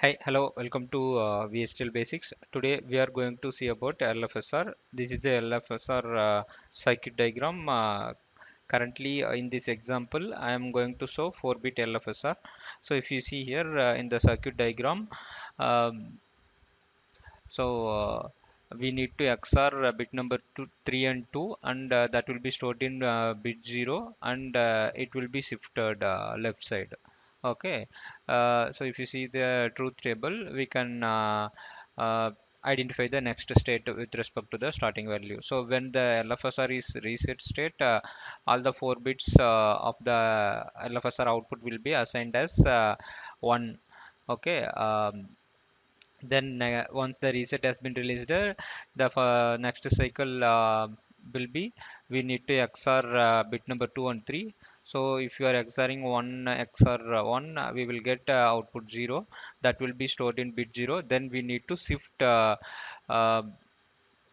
Hi, hello, welcome to VSTL Basics. Today we are going to see about LFSR. This is the LFSR circuit diagram. Currently in this example, I am going to show 4-bit LFSR. So if you see here in the circuit diagram, um, so we need to XOR bit number 3 and 2, and that will be stored in bit 0, and it will be shifted left side. Okay, so if you see the truth table, we can uh, identify the next state with respect to the starting value. So when the LFSR is reset state, all the 4 bits of the LFSR output will be assigned as 1. Okay, then once the reset has been released, the next cycle will be we need to XOR bit number 2 and 3. So if you are XORing 1 XOR 1, we will get output 0 that will be stored in bit 0. Then we need to shift uh,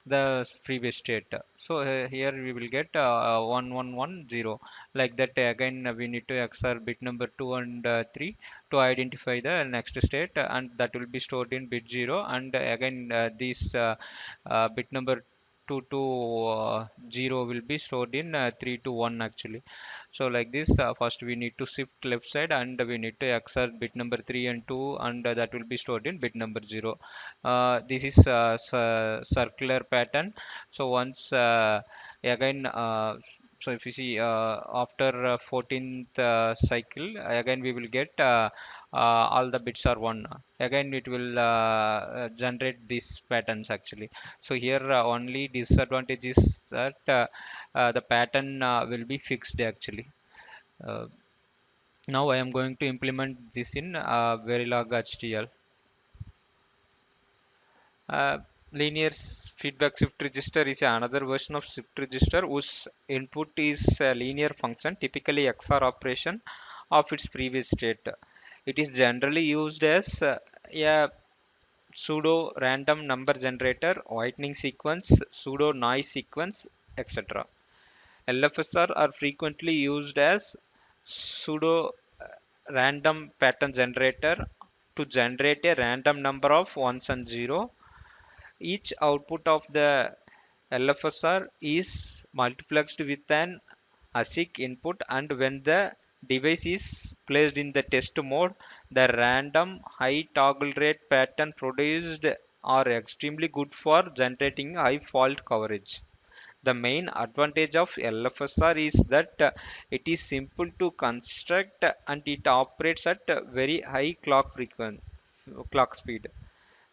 the previous state. So here we will get 1110. Like that again we need to XOR bit number 2 and 3 to identify the next state, and that will be stored in bit 0, and again this bit number 2 to 0 will be stored in 3 to 1 actually. So like this, first we need to shift left side, and we need to XOR bit number 3 and 2, and that will be stored in bit number 0. This is circular pattern. So once again, so if you see after 14th cycle, again we will get all the bits are 1. Again it will generate these patterns actually. So here only disadvantage is that the pattern will be fixed actually. Uh, Now I am going to implement this in Verilog HTL. Uh, Linear feedback shift register is another version of shift register whose input is a linear function, typically XOR operation of its previous state. It is generally used as a pseudo-random number generator, whitening sequence, pseudo-noise sequence, etc. LFSR are frequently used as pseudo-random pattern generator to generate a random number of ones and zero. Each output of the LFSR is multiplexed with an ASIC input, and when the device is placed in the test mode, the random high toggle rate pattern produced are extremely good for generating high fault coverage. The main advantage of LFSR is that it is simple to construct and it operates at very high clock speed.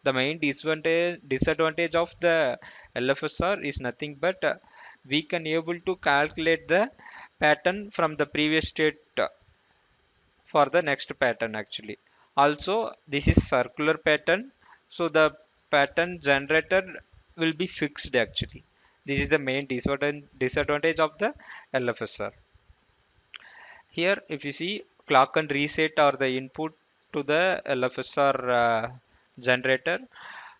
The main disadvantage of the LFSR is nothing but we can able to calculate the pattern from the previous state for the next pattern actually. Also this is circular pattern, so the pattern generated will be fixed actually. This is the main disadvantage of the LFSR. Here if you see, clock and reset are the input to the LFSR generator,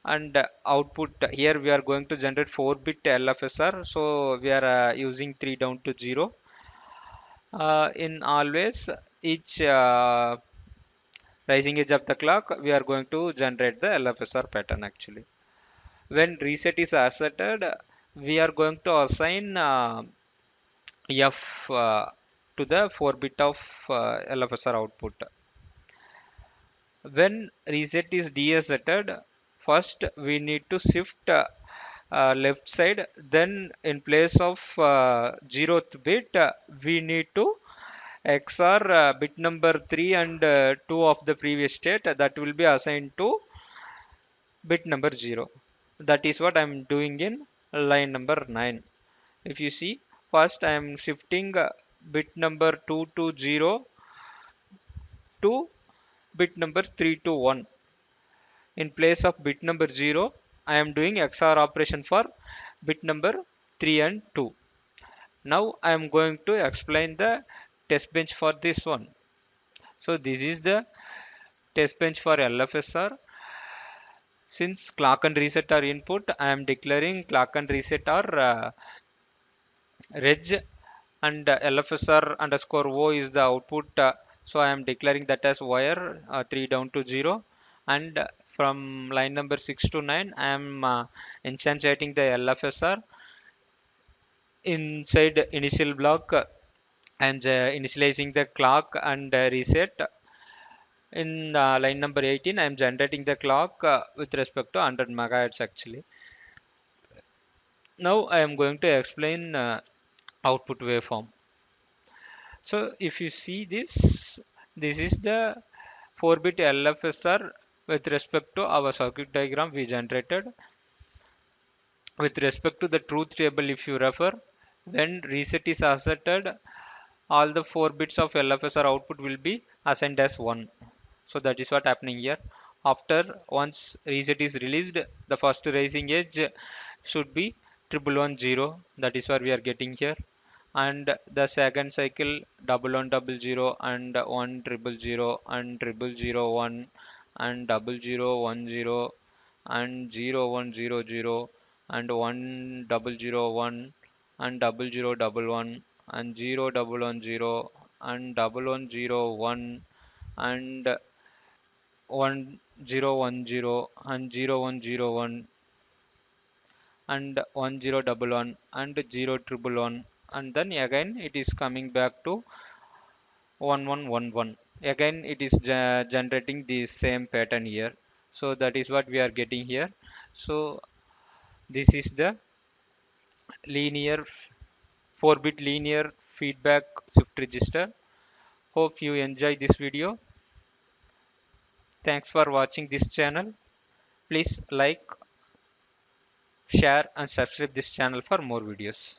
and output here we are going to generate 4-bit LFSR, so we are using 3 down to 0. In always each rising edge of the clock we are going to generate the LFSR pattern actually. When reset is asserted, we are going to assign F to the 4-bit of LFSR output. When reset is deasserted, first we need to shift left side, then in place of 0th bit we need to XOR bit number 3 and 2 of the previous state, that will be assigned to bit number 0. That is what I am doing in line number 9. If you see, first I am shifting bit number 2 to 0 to bit number 3 to 1. In place of bit number 0, I am doing XOR operation for bit number 3 and 2. Now I am going to explain the test bench for this one. So this is the test bench for LFSR. Since clock and reset are input, I am declaring clock and reset are reg, and LFSR underscore O is the output. So I am declaring that as wire 3 down to 0. and from line number 6 to 9 I am instantiating the LFSR inside initial block and initializing the clock and reset. In line number 18 I am generating the clock with respect to 100 megahertz actually. Now I am going to explain output waveform. So if you see this, this is the 4-bit LFSR with respect to our circuit diagram we generated. With respect to the truth table, if you refer, when reset is asserted, all the 4 bits of LFSR output will be assigned as 1. So that is what happening here. After once reset is released, the first rising edge should be 1110. That is what we are getting here. And the second cycle 1100 and 1000 and 0001 and 0010 and 0100 and 1001 and 0011 and 0110 and 1101 and 1010 and 0101 and 1011 and 0111 and then again it is coming back to 1111. Again it is generating the same pattern here. So that is what we are getting here. So this is the linear 4-bit linear feedback shift register. Hope you enjoy this video. Thanks for watching this channel. Please like, share and subscribe this channel for more videos.